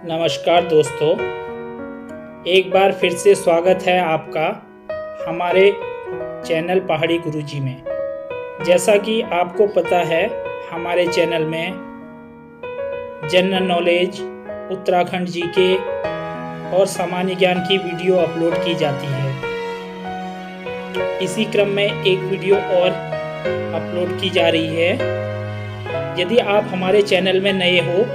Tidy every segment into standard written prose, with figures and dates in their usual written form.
नमस्कार दोस्तों, एक बार फिर से स्वागत है आपका हमारे चैनल पहाड़ी गुरुजी में। जैसा कि आपको पता है, हमारे चैनल में जनरल नॉलेज, उत्तराखंड जीके और सामान्य ज्ञान की वीडियो अपलोड की जाती है। इसी क्रम में एक वीडियो और अपलोड की जा रही है। यदि आप हमारे चैनल में नए हो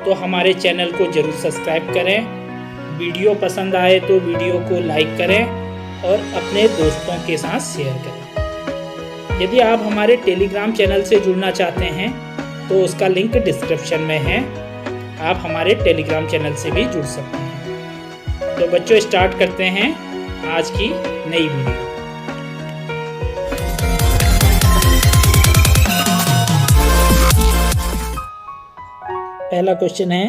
तो हमारे चैनल को जरूर सब्सक्राइब करें। वीडियो पसंद आए तो वीडियो को लाइक करें और अपने दोस्तों के साथ शेयर करें। यदि आप हमारे टेलीग्राम चैनल से जुड़ना चाहते हैं तो उसका लिंक डिस्क्रिप्शन में है। आप हमारे टेलीग्राम चैनल से भी जुड़ सकते हैं। तो बच्चों, स्टार्ट करते हैं आज की नई वीडियो। पहला क्वेश्चन है,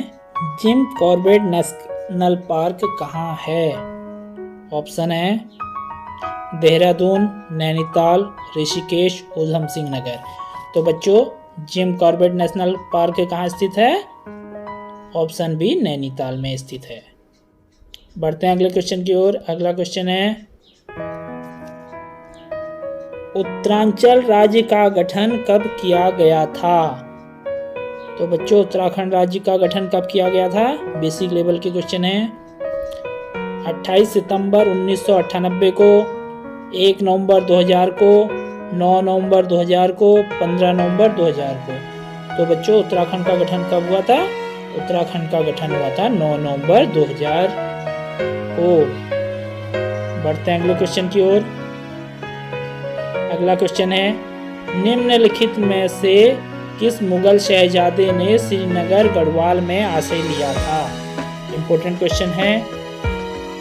जिम कॉर्बेट नेशनल पार्क कहाँ है? ऑप्शन है देहरादून, नैनीताल, ऋषिकेश, उधम सिंह नगर। तो बच्चों, जिम कॉर्बेट नेशनल पार्क कहाँ स्थित है? ऑप्शन बी, नैनीताल में स्थित है। बढ़ते हैं अगले क्वेश्चन की ओर। अगला क्वेश्चन है, उत्तरांचल राज्य का गठन कब किया गया था? तो बच्चों, उत्तराखंड राज्य का गठन कब किया गया था? बेसिक लेवल के क्वेश्चन है। 28 सितंबर 1998 को, 1 नवंबर 2000 को, 9 नवंबर 2000 को, 15 नवंबर 2000 को। तो बच्चों, उत्तराखंड का गठन कब हुआ था? उत्तराखंड का गठन हुआ था 9 नवंबर 2000 को। बढ़ते हैं अगले क्वेश्चन की ओर। अगला क्वेश्चन है, निम्नलिखित में से किस मुगल शहजादे ने श्रीनगर गढ़वाल में आश्रय लिया था? इंपॉर्टेंट क्वेश्चन है।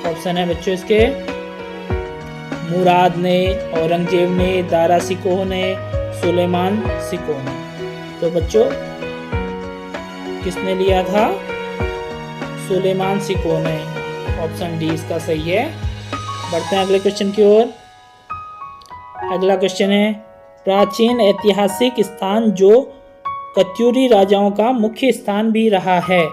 ऑप्शन है बच्चों इसके, मुराद ने, औरंगजेब ने, दारा शिकोह ने, सुलेमान शिकोह ने। तो बच्चों, किसने लिया था? सुलेमान शिकोह ने। ऑप्शन डी इसका सही है। बढ़ते हैं अगले क्वेश्चन की ओर। अगला क्वेश्चन है, प्राचीन ऐतिहासिक स्थान जो कत्यूरी राजाओं का मुख्य स्थान भी रहा है,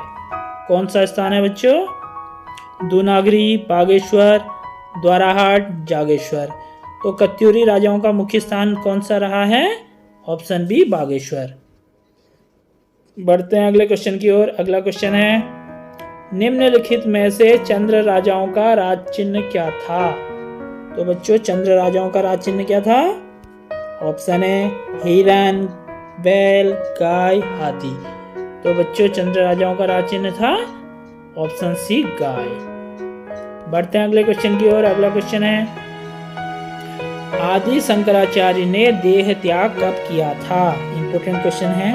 कौन सा स्थान है बच्चों? दूनागरी, बागेश्वर, द्वाराहाट, जागेश्वर। तो कत्यूरी राजाओं का मुख्य स्थान कौन सा रहा है? Option B, Bageshwar. बढ़ते हैं अगले क्वेश्चन की ओर। अगला क्वेश्चन है, निम्नलिखित में से चंद्र राजाओं का राज चिन्ह क्या था? तो बच्चों, चंद्र राजाओं का राज चिन्ह क्या था? ऑप्शन है हिरन, बैल, गाय, हाथी। तो बच्चों, चंद्र राजाओं का राज चिन्ह था ऑप्शन सी, गाय। बढ़ते हैं अगले क्वेश्चन की ओर। अगला क्वेश्चन है, आदि शंकराचार्य ने देह त्याग कब किया था? इंपोर्टेंट क्वेश्चन है।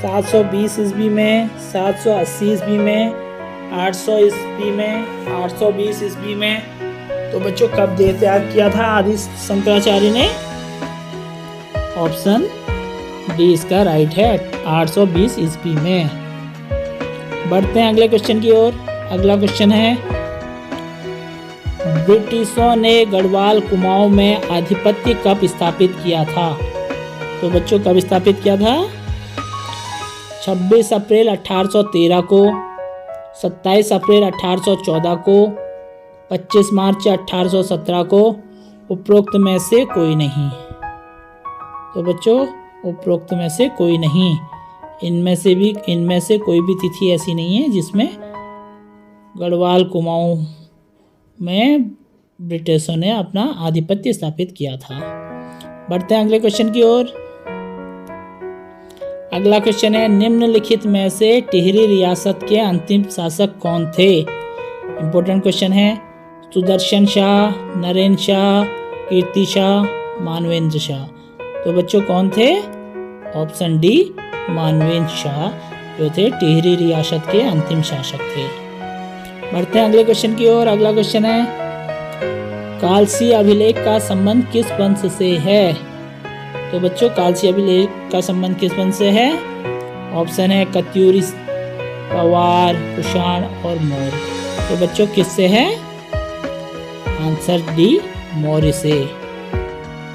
720 ईस्वी में, 780 ईस्वी में, 800 ईस्वी में, 820 ईस्वी में। तो बच्चों, कब देह त्याग किया था आदि शंकराचार्य ने? ऑप्शन डी इसका राइट है, 820 ईस्वी में। बढ़ते हैं अगले क्वेश्चन की ओर। अगला क्वेश्चन है, ब्रिटिशों ने गढ़वाल कुमाऊं में आधिपत्य कब स्थापित किया था? तो बच्चों, कब स्थापित किया था? 26 अप्रैल 1813 को, 27 अप्रैल 1814 को, 25 मार्च 1817 को। उपरोक्त में से कोई नहीं। तो बच्चों, उपरोक्त में से कोई नहीं। इनमें से कोई भी तिथि ऐसी नहीं है जिसमें गढ़वाल कुमाऊं में ब्रिटिशों ने अपना आधिपत्य स्थापित किया था। बढ़ते हैं अगले क्वेश्चन की ओर। अगला क्वेश्चन है, निम्नलिखित में से टिहरी रियासत के अंतिम शासक कौन थे? इंपॉर्टेंट क्वेश्चन है। सुदर्शन शाह, नरेंद्र शाह, कीर्ति शाह, मानवेंद्र शाह। तो बच्चों, कौन थे? ऑप्शन डी, मानवेंद्र शाह, जो थे टिहरी रियासत के अंतिम शासक थे। बढ़ते हैं अगले क्वेश्चन की ओर। अगला क्वेश्चन है, कालसी अभिलेख का संबंध किस वंश से है? तो बच्चों, कालसी अभिलेख का संबंध किस वंश से है? ऑप्शन है कत्यूरी, पवार, कुषाण और मौर्य। तो बच्चों, किससे है? आंसर डी, मौर्य से।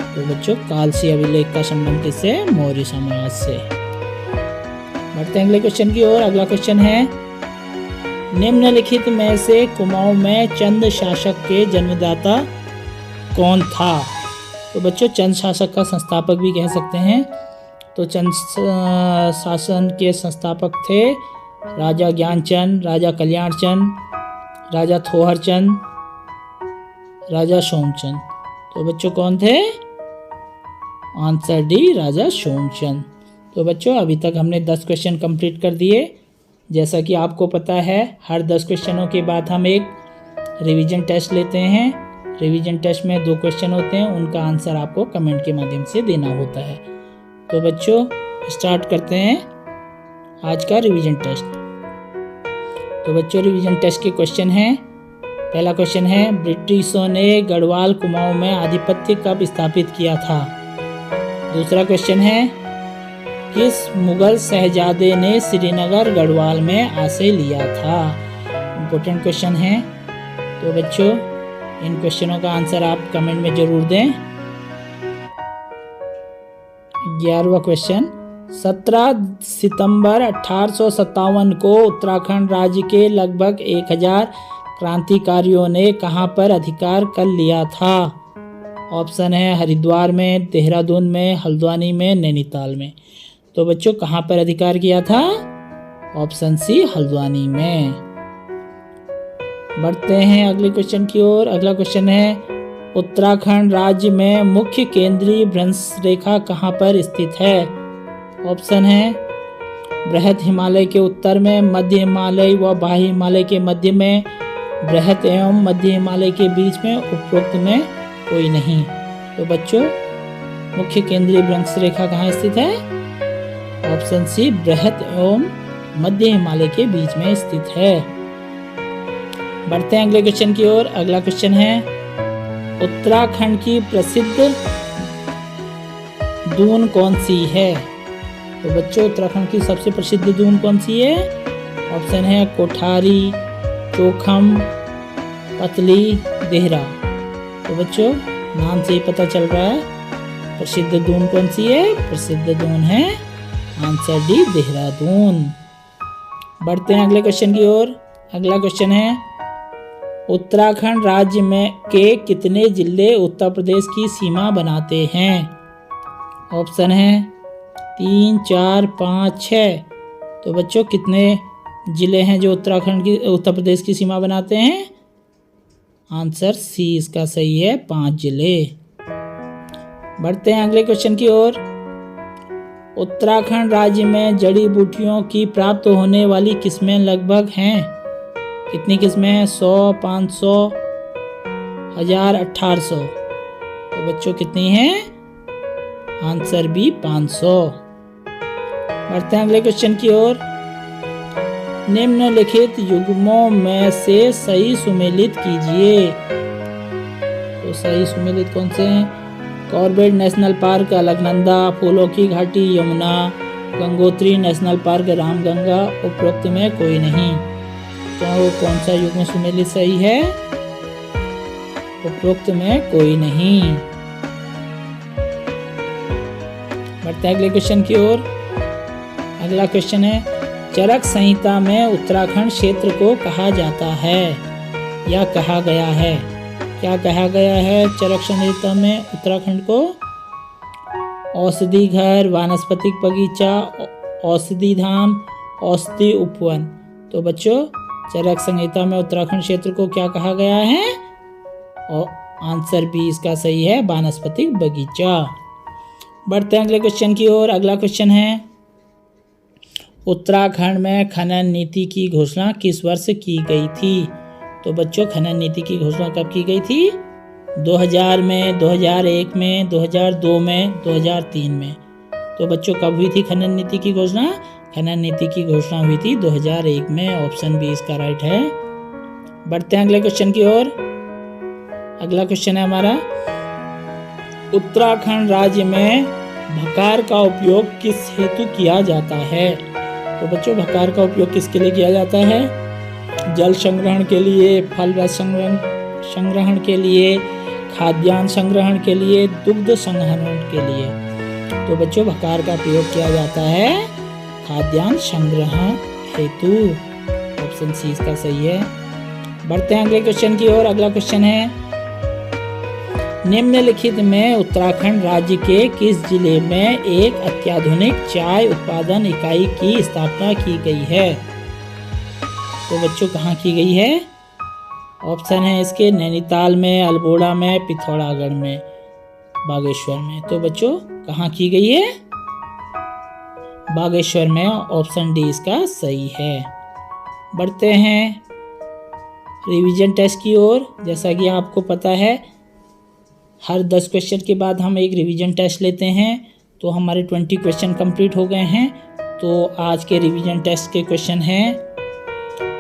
तो बच्चों, कालसी अभिलेख का संबंध किससे? मौर्य साम्राज्य से। बढ़ते हैं अगले क्वेश्चन की ओर। अगला क्वेश्चन है, निम्नलिखित में से कुमाऊं में चंद शासक के जन्मदाता कौन था? तो बच्चों चंद शासक का संस्थापक भी कह सकते हैं। तो चंद शासन के संस्थापक थे राजा ज्ञानचंद, राजा कल्याणचंद, राजा थोहरचंद, राजा सोमचंद। तो बच्चों कौन थे? आंसर डी, राजा सोमचंद। तो बच्चों अभी तक हमने 10 क्वेश्चन कंप्लीट कर दिए। जैसा कि आपको पता है, हर 10 क्वेश्चनों के बाद हम एक रिवीजन टेस्ट लेते हैं। रिवीजन टेस्ट में 2 क्वेश्चन होते हैं, उनका आंसर आपको कमेंट के माध्यम से देना होता है। तो बच्चों स्टार्ट करते हैं आज का रिवीजन टेस्ट। तो बच्चों रिवीजन टेस्ट के क्वेश्चन हैं। पहला क्वेश्चन है, ब्रिटिशों ने गढ़वाल कुमाऊं में आधिपत्य कब स्थापित किया था? दूसरा क्वेश्चन है, किस मुगल शहजादे ने श्रीनगर गढ़वाल में आश्रय लिया था? इम्पोर्टेंट क्वेश्चन है। तो बच्चों इन क्वेश्चनों का आंसर आप कमेंट में जरूर दें। 11वां क्वेश्चन, 17 सितंबर 1857 को उत्तराखंड राज्य के लगभग 1000 क्रांतिकारियों ने कहां पर अधिकार कर लिया था? ऑप्शन है हरिद्वार में, देहरादून में, हल्द्वानी में, नैनीताल में। तो बच्चों कहां पर अधिकार किया था? ऑप्शन सी, हल्द्वानी में। बढ़ते हैं अगले क्वेश्चन की ओर। अगला क्वेश्चन है, उत्तराखंड राज्य में मुख्य केंद्रीय भ्रंश रेखा कहां पर स्थित है? ऑप्शन है बृहद हिमालय के उत्तर में, मध्य हिमालय व बाह्य हिमालय के मध्य में, बृहद एवं मध्य हिमालय के बीच में, उपरोक्त में कोई नहीं। तो बच्चों मुख्य केंद्रीय भ्रंश रेखा कहाँ स्थित है? ऑप्शन सी, बृहद एवं मध्य हिमालय के बीच में स्थित है। बढ़ते हैं अगले क्वेश्चन की ओर। अगला क्वेश्चन है, उत्तराखंड की प्रसिद्ध दून कौन सी है? तो बच्चों उत्तराखंड की सबसे प्रसिद्ध दून कौन सी है? ऑप्शन है कोठारी, चोखम, पतली, देहरा। तो बच्चों नाम से ही पता चल रहा है प्रसिद्ध दून कौन सी है। प्रसिद्ध दून है आंसर डी, देहरादून। बढ़ते हैं अगले क्वेश्चन की ओर। अगला क्वेश्चन है, उत्तराखंड राज्य में के कितने जिले उत्तर प्रदेश की सीमा बनाते हैं? ऑप्शन है 3, 4, 5, 6। तो बच्चों कितने जिले हैं जो उत्तर प्रदेश की सीमा बनाते हैं? आंसर सी इसका सही है, 5 जिले। बढ़ते हैं अगले क्वेश्चन की ओर। उत्तराखंड राज्य में जड़ी बूटियों की प्राप्त होने वाली किस्में लगभग हैं? कितनी किस्में हैं? 100, 500, 1000, 1800। तो बच्चों कितनी हैं? Answer B, 500। बढ़ते हैं अगले क्वेश्चन की ओर। निम्नलिखित युग्मों में से सही सुमेलित कीजिए। तो सही सुमेलित कौन से हैं? कॉर्बेट नेशनल पार्क अलकनंदा, फूलों की घाटी यमुना, गंगोत्री नेशनल पार्क रामगंगा, उपरोक्त में कोई नहीं। तो कौन सा युग्म सुमेलित सही है? उपरोक्त में कोई नहीं। बढ़ते हैं अगले क्वेश्चन की ओर। अगला क्वेश्चन है, चरक संहिता में उत्तराखंड क्षेत्र को कहा जाता है या कहा गया है? क्या कहा गया है चरक संहिता में उत्तराखंड को? औषधि घर, वानस्पतिक बगीचा, औषधि धाम, औषधि उपवन। तो बच्चों चरक संहिता में उत्तराखंड क्षेत्र को क्या कहा गया है? और आंसर बी इसका सही है, वानस्पतिक बगीचा। बढ़ते हैं अगले क्वेश्चन की ओर। अगला क्वेश्चन है, उत्तराखंड में खनन नीति की घोषणा किस वर्ष की गई थी? तो बच्चों खनन नीति की घोषणा कब की गई थी? 2000 में, 2001 में, 2002 में, 2003 में। तो बच्चों कब हुई थी खनन नीति की घोषणा? खनन नीति की घोषणा हुई थी 2001 में। ऑप्शन बी इसका राइट है। बढ़ते हैं अगले क्वेश्चन की ओर। अगला क्वेश्चन है हमारा, उत्तराखंड राज्य में भकार का उपयोग किस हेतु किया जाता है? तो बच्चों भकार का उपयोग किसके लिए किया जाता है? जल संग्रहण के लिए, फल रस संग्रहण के लिए, खाद्यान्न संग्रहण के लिए, दुग्ध संग्रहण के लिए। तो बच्चों भकार का प्रयोग किया जाता है खाद्यान्न संग्रह हेतु। ऑप्शन सी इसका सही है। बढ़ते हैं अगले क्वेश्चन की ओर। अगला क्वेश्चन है, निम्नलिखित में उत्तराखंड राज्य के किस जिले में एक अत्याधुनिक चाय उत्पादन इकाई की स्थापना की गई है? तो बच्चों कहाँ की गई है? ऑप्शन है इसके नैनीताल में, अल्मोड़ा में, पिथौरागढ़ में, बागेश्वर में। तो बच्चों कहाँ की गई है? बागेश्वर में। ऑप्शन डी इसका सही है। बढ़ते हैं रिवीजन टेस्ट की ओर। जैसा कि आपको पता है, हर 10 क्वेश्चन के बाद हम एक रिवीजन टेस्ट लेते हैं। तो हमारे 20 क्वेश्चन कंप्लीट हो गए हैं। तो आज के रिवीजन टेस्ट के क्वेश्चन हैं,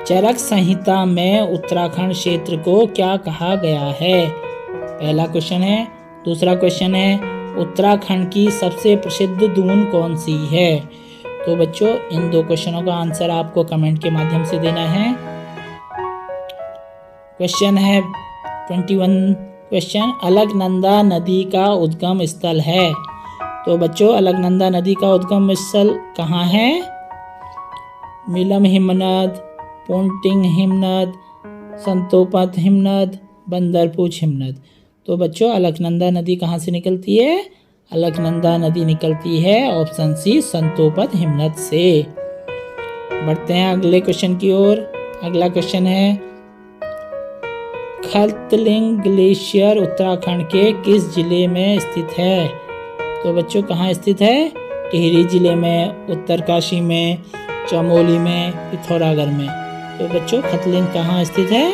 चरक संहिता में उत्तराखंड क्षेत्र को क्या कहा गया है? पहला क्वेश्चन है। दूसरा क्वेश्चन है, उत्तराखंड की सबसे प्रसिद्ध दून कौन सी है? तो बच्चों इन 2 क्वेश्चनों का आंसर आपको कमेंट के माध्यम से देना है। क्वेश्चन है 21 क्वेश्चन, अलकनंदा नदी का उद्गम स्थल है। तो बच्चों अलकनंदा नदी का उद्गम स्थल कहाँ है? मिलम हिमनद, पोंटिंग हिमनद, संतोपत हिमनद, बंदरपूछ हिमनद। तो बच्चों अलकनंदा नदी कहाँ से निकलती है? अलकनंदा नदी निकलती है ऑप्शन सी संतोपत हिमनद से। बढ़ते हैं अगले क्वेश्चन की ओर। अगला क्वेश्चन है, खतलिंग ग्लेशियर उत्तराखंड के किस जिले में स्थित है? तो बच्चों कहाँ स्थित है? टिहरी जिले में, उत्तरकाशी में, चमोली में, पिथौरागढ़ में। तो बच्चों खतलिंग कहाँ स्थित है?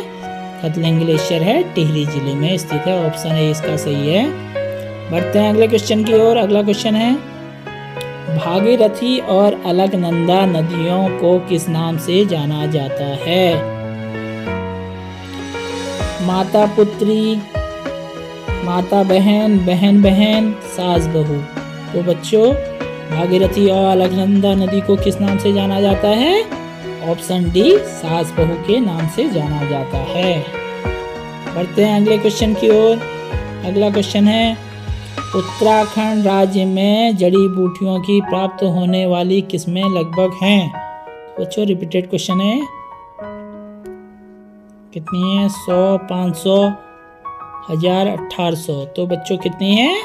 खतलिंग ग्लेशियर है टिहरी जिले में स्थित है। ऑप्शन ए इसका सही है। बढ़ते हैं अगले क्वेश्चन की ओर। अगला क्वेश्चन है, भागीरथी और अलकनंदा नदियों को किस नाम से जाना जाता है? माता पुत्री, माता बहन, बहन बहन, सास बहू। तो बच्चों भागीरथी और अलकनंदा नदी को किस नाम से जाना जाता है? ऑप्शन डी सास बहू के नाम से जाना जाता है। बढ़ते हैं अगले क्वेश्चन की ओर। अगला क्वेश्चन है, उत्तराखंड राज्य में जड़ी बूटियों की प्राप्त होने वाली किस्में लगभग हैं? बच्चों रिपीटेड क्वेश्चन है, कितनी है? 100, 500, 1000, 1800। तो बच्चों कितनी है?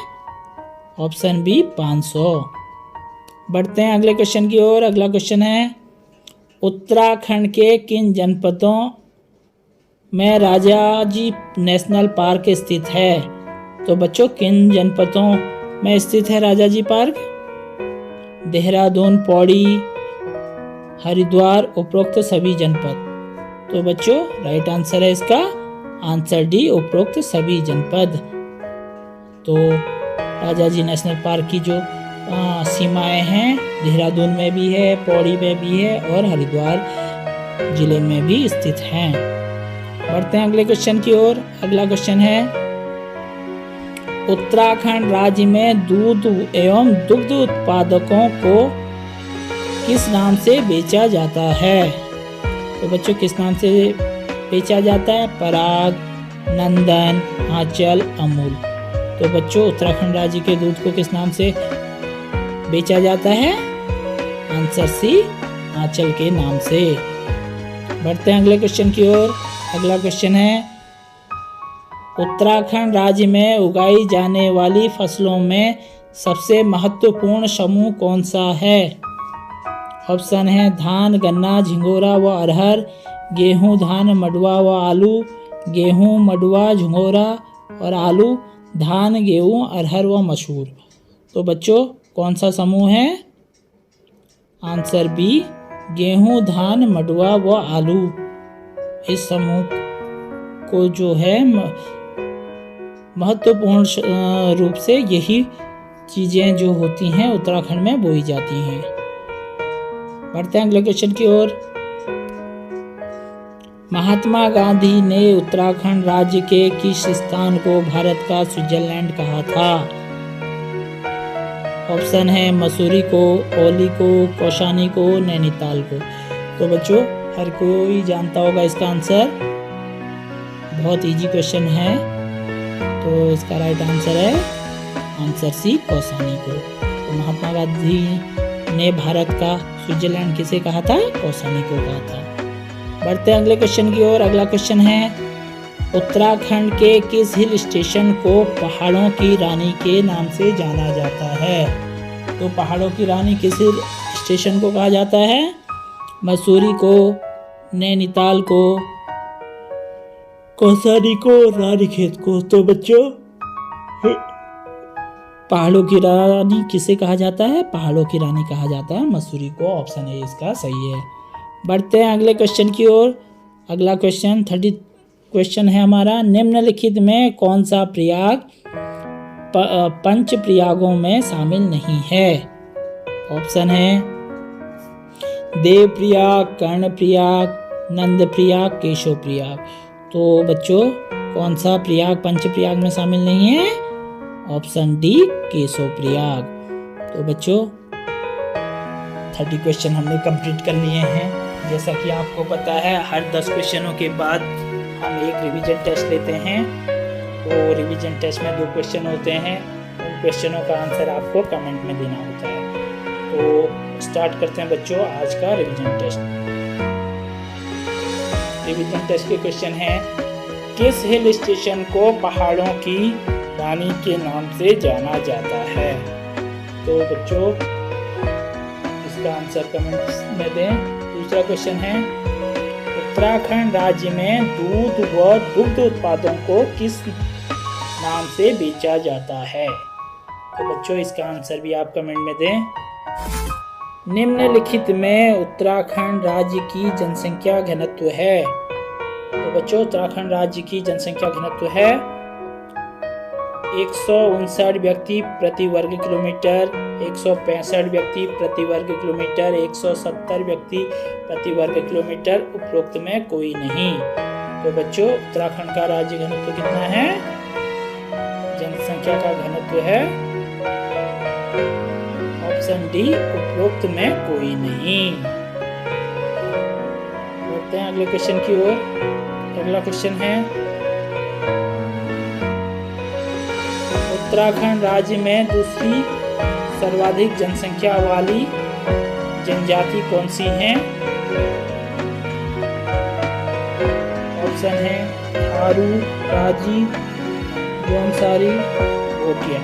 Option B 500। बढ़ते हैं अगले क्वेश्चन की ओर। अगला क्वेश्चन है, उत्तराखंड के किन जनपदों में राजाजी नेशनल पार्क स्थित है? तो बच्चों किन जनपदों में स्थित है राजाजी पार्क? देहरादून, पौड़ी, हरिद्वार, उपरोक्त सभी जनपद। तो बच्चों राइट आंसर है इसका आंसर डी उपरोक्त सभी जनपद। तो राजाजी नेशनल पार्क की जो सीमाएं हैं देहरादून में भी है, पौड़ी में भी है और हरिद्वार जिले में भी स्थित हैं। बढ़ते हैं अगले क्वेश्चन की ओर। अगला क्वेश्चन है, उत्तराखंड राज्य में दूध एवं दुग्ध उत्पादकों को किस नाम से बेचा जाता है? तो बच्चों किस नाम से बेचा जाता है? पराग, नंदन, आंचल, अमूल। तो बच्चों उत्तराखंड राज्य के दूध को किस नाम से बेचा जाता है? आंसर सी आंचल के नाम से। बढ़ते हैं अगले क्वेश्चन की ओर। अगला क्वेश्चन है, उत्तराखंड राज्य में उगाई जाने वाली फसलों में सबसे महत्वपूर्ण समूह कौन सा है? ऑप्शन है धान, गन्ना, झिंगोरा व अरहर, गेहूं, धान, मडुआ व आलू, गेहूं, मडुआ, झिंगोरा और आलू, धान, गेहूं, अरहर व मसूर। तो बच्चों कौन सा समूह है? आंसर बी गेहूं, धान, मडुआ व आलू। इस समूह को जो है महत्वपूर्ण रूप से यही चीजें जो होती हैं उत्तराखंड में बोई जाती हैं। बढ़ते हैं अगले क्वेश्चन की ओर। महात्मा गांधी ने उत्तराखंड राज्य के किस स्थान को भारत का स्विट्जरलैंड कहा था? ऑप्शन है मसूरी को, ओली को, कौशानी को, नैनीताल को। तो बच्चों हर कोई जानता होगा इसका आंसर। बहुत इजी क्वेश्चन है। तो इसका राइट आंसर है आंसर सी कौशानी को। तो महात्मा गांधी ने भारत का स्विट्जरलैंड किसे कहा था? कौसानी को कहा था। बढ़ते हैं अगले क्वेश्चन की ओर। अगला क्वेश्चन है उत्तराखंड के किस हिल स्टेशन को पहाड़ों की रानी के नाम से जाना जाता है? तो पहाड़ों की रानी किस हिल स्टेशन को कहा जाता है? मसूरी को, नैनीताल को, कौसानी को, रानीखेत को। तो बच्चों पहाड़ों की रानी किसे कहा जाता है? पहाड़ों की रानी कहा जाता है मसूरी को। ऑप्शन ए इसका सही है। बढ़ते हैं अगले क्वेश्चन की ओर। अगला क्वेश्चन 30 क्वेश्चन है हमारा। निम्नलिखित में कौन सा प्रयाग पंच प्रयागों में शामिल नहीं है? ऑप्शन है देवप्रयाग, कर्णप्रयाग, नंदप्रयाग, केशव प्रयाग। तो बच्चों कौन सा प्रयाग पंच प्रयाग में शामिल नहीं है? Option D Keshav Prayag. तो बच्चों 30 क्वेश्चन हमने कंप्लीट कर लिए हैं। जैसा कि आपको पता है हर 10 क्वेश्चनों के बाद हम एक रिवीजन टेस्ट लेते हैं। तो रिवीजन टेस्ट में 2 क्वेश्चन होते हैं। उन क्वेश्चनों का आंसर आपको कमेंट में देना होता है। तो स्टार्ट करते हैं बच्चों आज का रिवीजन टेस्ट। रिवीजन टेस्ट के क्वेश्चन है किस हिल स्टेशन को पहाड़ों की रानी के नाम से जाना जाता है? तो बच्चों इसका आंसर कमेंट में दें। दूसरा क्वेश्चन है उत्तराखंड राज्य में दूध व दुग्ध उत्पादों को किस नाम से बेचा जाता है? तो बच्चों इसका आंसर भी आप कमेंट में दें। निम्नलिखित में उत्तराखंड राज्य की जनसंख्या घनत्व है। तो बच्चों उत्तराखंड राज्य की जनसंख्या घनत्व है 159 व्यक्ति प्रति वर्ग किलोमीटर, 165 व्यक्ति प्रति वर्ग किलोमीटर, 170 व्यक्ति प्रति वर्ग किलोमीटर। उपरोक्त में कोई नहीं। तो बच्चों उत्तराखंड का राज्य घनत्व कितना है? जनसंख्या का घनत्व है ऑप्शन डी उपरोक्त में कोई नहीं। बढ़ते हैं अगले क्वेश्चन की ओर। अगला क्वेश्चन है उत्तराखंड राज्य में दूसरी सर्वाधिक जनसंख्या वाली जनजाति कौन सी है? ऑप्शन है थारू, राजी, जौनसारी, भोटिया।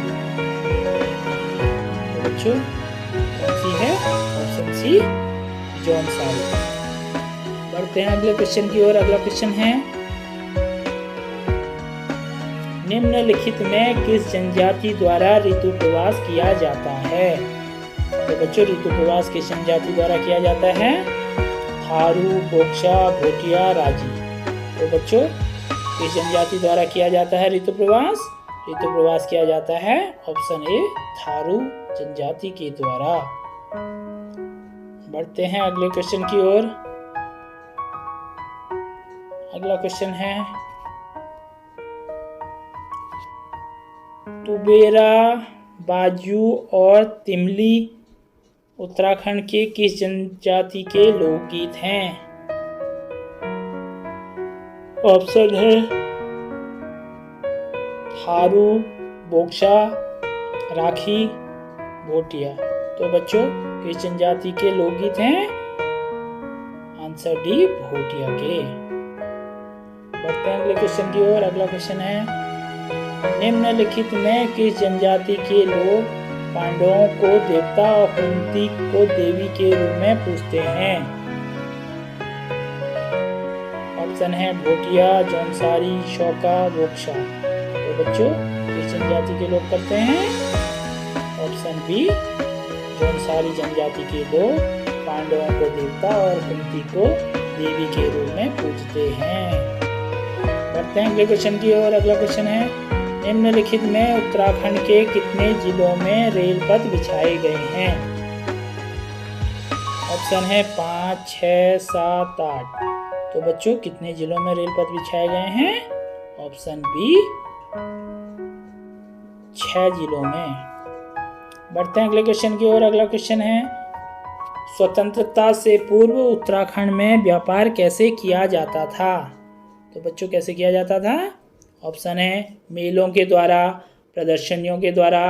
बच्चों कौन सी है? Option C Jaunsari. बढ़ते हैं अगले क्वेश्चन की ओर। अगला क्वेश्चन है निम्नलिखित में किस जनजाति द्वारा ऋतु प्रवास किया जाता है? तो बच्चों ऋतु प्रवास किस जनजाति द्वारा किया जाता है? थारू, बोक्सा, भोटिया, राजी। तो बच्चों किस जनजाति द्वारा किया जाता है ऋतु प्रवास? ऋतु प्रवास किया जाता है ऑप्शन ए थारू जनजाति के द्वारा। बढ़ते हैं अगले क्वेश्चन की ओर। अगला क्वेश्चन है तुबेरा, बाजू और तिमली उत्तराखंड के किस जनजाति के लोकगीत हैं? ऑप्शन है थारू, बोक्सा, राखी, भोटिया। तो बच्चों किस जनजाति के लोकगीत हैं? आंसर डी भोटिया के। बढ़ते हैं अगले क्वेश्चन की ओर। अगला क्वेश्चन है निम्नलिखित में किस जनजाति के लोग पांडवों को देवता और कुंती को देवी के रूप में पूजते हैं? ऑप्शन है भोटिया, जौनसारी, शौका, बोक्सा। तो बच्चों किस जनजाति के लोग करते हैं? ऑप्शन बी जौनसारी जनजाति के लोग पांडवों को देवता और कुंती को देवी के रूप में पूजते हैं। बढ़ते हैं अगले क्वेश्चन की ओर। अगला क्वेश्चन है निम्नलिखित में उत्तराखंड के कितने जिलों में रेल पथ बिछाए गए हैं? ऑप्शन है 5, 6, 7, 8। तो बच्चों कितने जिलों में रेल पथ बिछाए गए हैं? ऑप्शन बी 6 जिलों में। बढ़ते हैं अगले क्वेश्चन की ओर। अगला क्वेश्चन है स्वतंत्रता से पूर्व उत्तराखंड में व्यापार कैसे किया जाता था? तो बच्चों कैसे किया जाता था? ऑप्शन है मेलों के द्वारा, प्रदर्शनियों के द्वारा,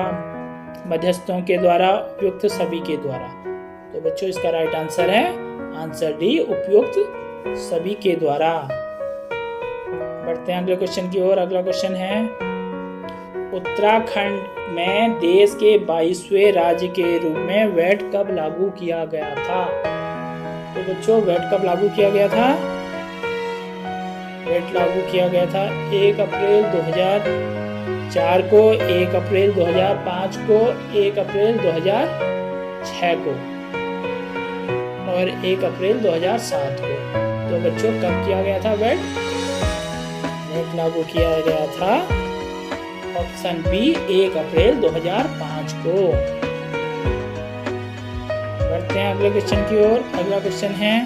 मध्यस्थों के द्वारा, उपयुक्त सभी के द्वारा। तो बच्चों इसका राइट आंसर है आंसर डी, उपयुक्त सभी के द्वारा। बढ़ते हैं अगले क्वेश्चन की ओर। अगला क्वेश्चन है उत्तराखंड में देश के 22वें राज्य के रूप में वैट कब लागू किया गया था? तो बच्चों वैट कब लागू किया गया था? वैट लागू किया गया था 1 अप्रैल 2004 को, 1 अप्रैल 2005 को, 1 अप्रैल 2006 को और 1 अप्रैल 2007 को। तो बच्चों कब किया गया था वैट लागू किया गया था? ऑप्शन बी 1 अप्रैल 2005 को। बढ़ते हैं अगले क्वेश्चन की ओर। अगला क्वेश्चन है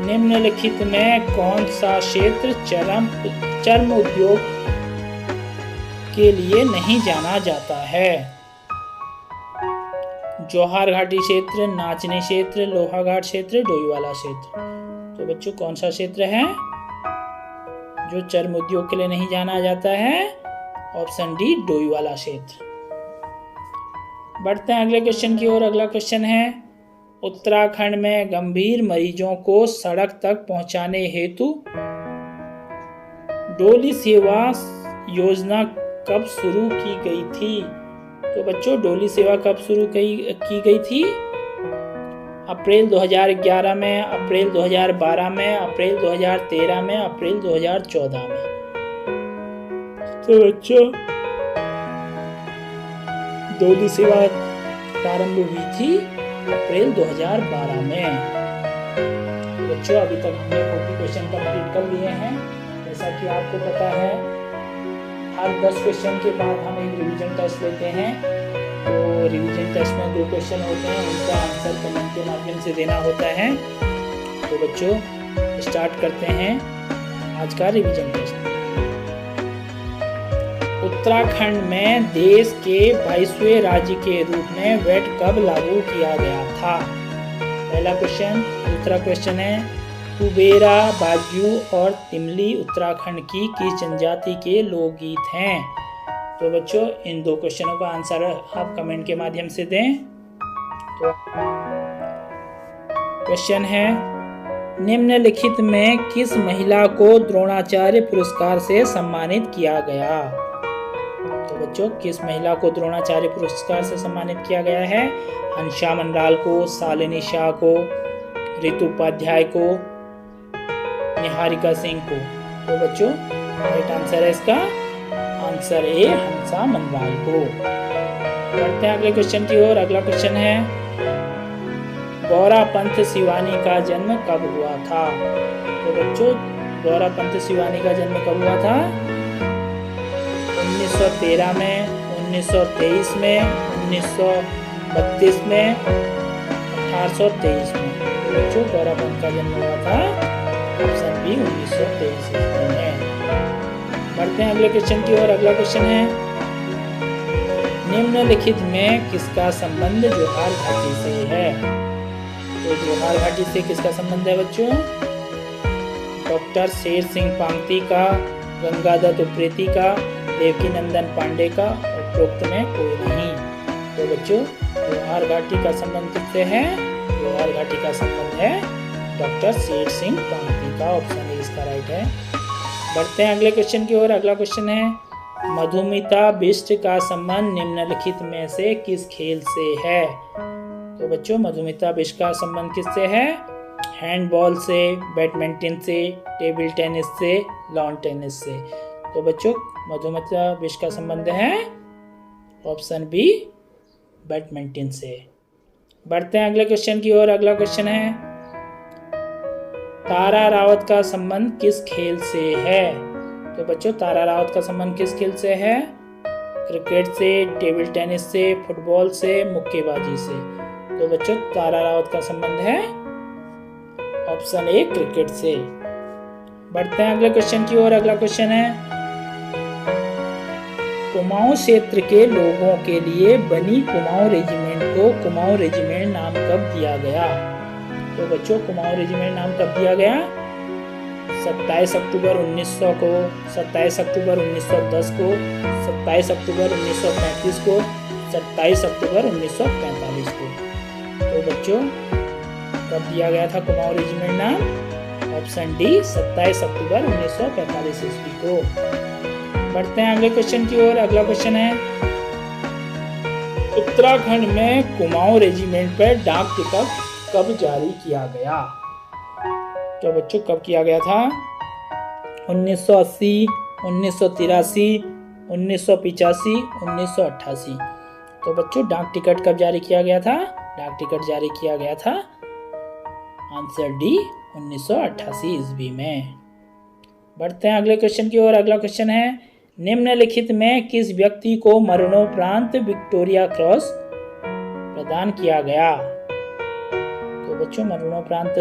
निम्नलिखित में कौन सा क्षेत्र चर्म उद्योग के लिए नहीं जाना जाता है? जौहर घाटी क्षेत्र, नाचनी क्षेत्र, लोहाघाट क्षेत्र, डोईवाला क्षेत्र। तो बच्चों कौन सा क्षेत्र है जो चर्म उद्योग के लिए नहीं जाना जाता है? ऑप्शन डी डोईवाला क्षेत्र। बढ़ते हैं अगले क्वेश्चन की ओर। अगला क्वेश्चन है उत्तराखंड में गंभीर मरीजों को सड़क तक पहुंचाने हेतु डोली सेवा योजना कब शुरू की गई थी? तो बच्चों डोली सेवा कब शुरू की गई थी? अप्रैल 2011 में, अप्रैल 2012 में, अप्रैल 2013 में, अप्रैल 2014 में। तो बच्चों डोली सेवा प्रारंभ हुई थी अप्रैल 2012 में। तो बच्चों अभी तक हमने 40 क्वेश्चन कंप्लीट कर लिए हैं। जैसा कि आपको पता है हर 10 क्वेश्चन के बाद हम एक रिवीजन टेस्ट लेते हैं। तो रिवीजन टेस्ट में 2 क्वेश्चन होते हैं, उनका आंसर कमेंट के माध्यम से देना होता है। तो बच्चों स्टार्ट करते हैं आज का रिवीजन टेस्ट। उत्तराखंड में देश के 22वें राज्य के रूप में वैट कब लागू किया गया था? पहला क्वेश्चन। दूसरा क्वेश्चन है कुबेरा, बाजू और तिमली उत्तराखंड की किस जनजाति के लोकगीत हैं? तो बच्चों इन 2 क्वेश्चनों का आंसर आप कमेंट के माध्यम से दें। तो क्वेश्चन है निम्नलिखित में किस महिला को द्रोणाचार्य पुरस्कार से सम्मानित किया गया? तो बच्चों किस महिला को द्रोणाचार्य पुरस्कार से सम्मानित किया गया है? हंसा मंडाल को, शालिनी शाह को, ऋतु उपाध्याय को, निहारिका सिंह को। तो बच्चों राइट आंसर है इसका आंसर ए हंसा मंडाल को। बढ़ते हैं अगले क्वेश्चन की ओर। अगला क्वेश्चन है गौरा पंथ सिवानी का जन्म कब हुआ था? तो बच्चों गौरा पंथ सिवानी का जन्म कब हुआ था? 1913 में, 1923 में, 1932 में, 1823 में। तो बच्चों गौरा पंथ का जन्म हुआ था ऑप्शन बी 1923 में। बढ़ते हैं अगले क्वेश्चन की ओर। अगला क्वेश्चन है निम्नलिखित में किसका संबंध जौहर घाटी से है? तो जौहर घाटी से किसका संबंध है बच्चों? डॉक्टर शेर सिंह पांगती का, गंगादत्त उप्रेती का, देवकीनंदन पांडे का, उपरोक्त में कोई नहीं। तो बच्चों जौहर घाटी का संबंध किससे है? जौहर घाटी का संबंध है डॉक्टर शेर सिंह पांगती का। ऑप्शन ए इसका राइट है। बढ़ते हैं अगले क्वेश्चन की ओर। अगला क्वेश्चन है मधुमिता बिष्ट का संबंध निम्नलिखित में से किस खेल से है? तो बच्चों मधुमिता बिष्ट का संबंध किससे है? हैंडबॉल से, बैडमिंटन से, टेबल टेनिस से, लॉन टेनिस से। तो बच्चों मधुमिता बिष्ट का संबंध है ऑप्शन बी बैडमिंटन से। बढ़ते हैं अगले क्वेश्चन की ओर। अगला क्वेश्चन है तारा रावत का संबंध किस खेल से है? तो बच्चों तारा रावत का संबंध किस खेल से है? क्रिकेट से, टेबल टेनिस से, फुटबॉल से, मुक्केबाजी से। तो बच्चों तारा रावत का संबंध है ऑप्शन ए क्रिकेट से। बढ़ते हैं अगले क्वेश्चन की ओर। अगला क्वेश्चन है कुमाऊं क्षेत्र के लोगों के लिए बनी कुमाऊं रेजिमेंट को कुमाऊं रेजिमेंट नाम कब दिया गया? तो बच्चों कुमाऊं रेजिमेंट नाम कब दिया गया? 27 अक्टूबर 1900 को, 27 अक्टूबर 1910 को, 27 अक्टूबर 1935 को, 27 अक्टूबर 1945 को। तो बच्चों कब दिया गया था कुमाऊं रेजिमेंट नाम? ऑप्शन डी 27 अक्टूबर 1945 ईस्वी को। बढ़ते हैं अगले क्वेश्चन की ओर। अगला क्वेश्चन है उत्तराखंड में कुमाऊं रेजिमेंट पर डाक टिकट कब जारी किया गया? तो बच्चों कब किया गया था? 1980, 1983, 1985, 1988। तो बच्चों डाक टिकट कब जारी किया गया था? डाक टिकट जारी किया गया था आंसर डी 1988 ईस्वी में। बढ़ते हैं अगले क्वेश्चन की ओर। अगला क्वेश्चन है निम्नलिखित में किस व्यक्ति को मरणोपरांत विक्टोरिया क्रॉस प्रदान किया गया? तो बच्चों मरणोपरांत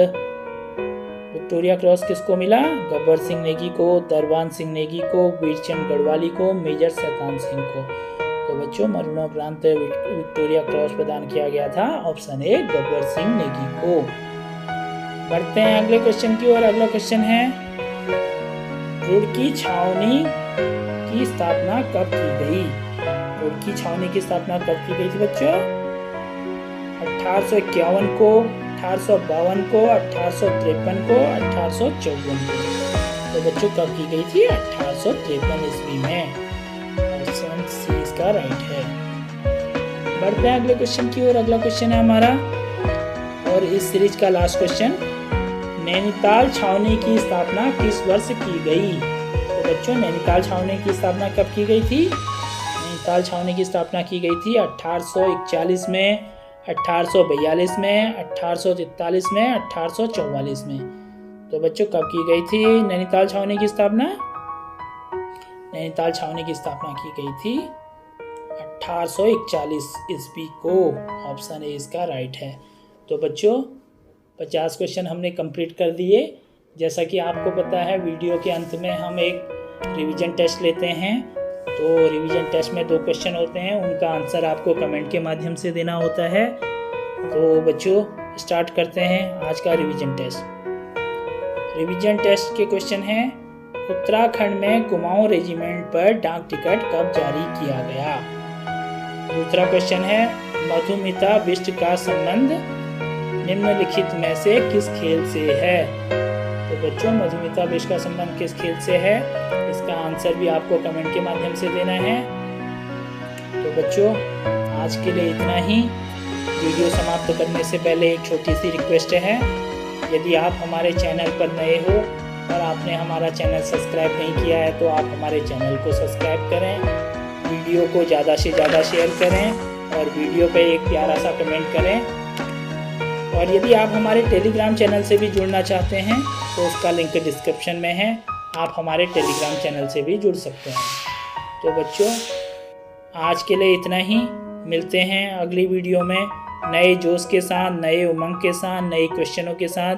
विक्टोरिया क्रॉस किसको मिला? गब्बर सिंह नेगी को, दरबान सिंह नेगी को, वीरचंद गढ़वाली को, मेजर शैतान सिंह को। तो बच्चों मरणोपरांत विक्टोरिया क्रॉस प्रदान किया गया था ऑप्शन ए गब्बर सिंह नेगी को। बढ़ते हैं अगले क्वेश्चन की ओर। अगला क्वेश्चन है रुड़की छावनी की स्थापना कब की गई? रुड़की छावनी की स्थापना कब की गई थी बच्चों? 1851 को, 1852 को, 1853 को, 1854 को। तो बच्चों कब की गई थी? 1853 ईस्वी में। ऑप्शन सी इसका राइट है। बढ़ते हैं अगले क्वेश्चन की ओर। अगला क्वेश्चन है हमारा और इस सीरीज का लास्ट क्वेश्चन नैनीताल छावनी की स्थापना किस वर्ष की गई? तो बच्चों नैनीताल छावनी की स्थापना कब की गई थी? नैनीताल छावनी की स्थापना की गई थी 1841 में, 1842 में, 1843 में, 1844 में। तो बच्चों कब की गई थी नैनीताल छावनी की स्थापना? नैनीताल छावनी की स्थापना की गई थी 1841 ईस्वी को। ऑप्शन ए इसका राइट है। तो बच्चों 50 क्वेश्चन हमने कंप्लीट कर दिए। जैसा कि आपको पता है वीडियो के अंत में हम एक रिवीजन टेस्ट लेते हैं। तो रिवीजन टेस्ट में 2 क्वेश्चन होते हैं, उनका आंसर आपको कमेंट के माध्यम से देना होता है। तो बच्चों स्टार्ट करते हैं आज का रिवीजन टेस्ट। रिवीजन टेस्ट के क्वेश्चन हैं उत्तराखंड में कुमाऊं रेजिमेंट पर डाक टिकट कब जारी किया गया? दूसरा क्वेश्चन है मधुमिता बिष्ट का संबंध निम्नलिखित में से किस खेल से है? तो बच्चों मधुमिता बिष्ट का संबंध किस खेल से है? इसका आंसर भी आपको कमेंट के माध्यम से देना है। तो बच्चों आज के लिए इतना ही। वीडियो समाप्त करने से पहले एक छोटी सी रिक्वेस्ट है, यदि आप हमारे चैनल पर नए हो और आपने हमारा चैनल सब्सक्राइब नहीं किया है तो आप हमारे चैनल को सब्सक्राइब करें, वीडियो को ज़्यादा से ज़्यादा शेयर करें और वीडियो पे एक प्यारा सा कमेंट करें। और यदि आप हमारे टेलीग्राम चैनल से भी जुड़ना चाहते हैं तो उसका लिंक डिस्क्रिप्शन में है, आप हमारे टेलीग्राम चैनल से भी जुड़ सकते हैं। तो बच्चों आज के लिए इतना ही। मिलते हैं अगली वीडियो में नए जोश के साथ, नए उमंग के साथ, नए क्वेश्चनों के साथ।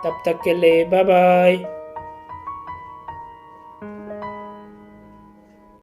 तब तक के लिए बाय बाय।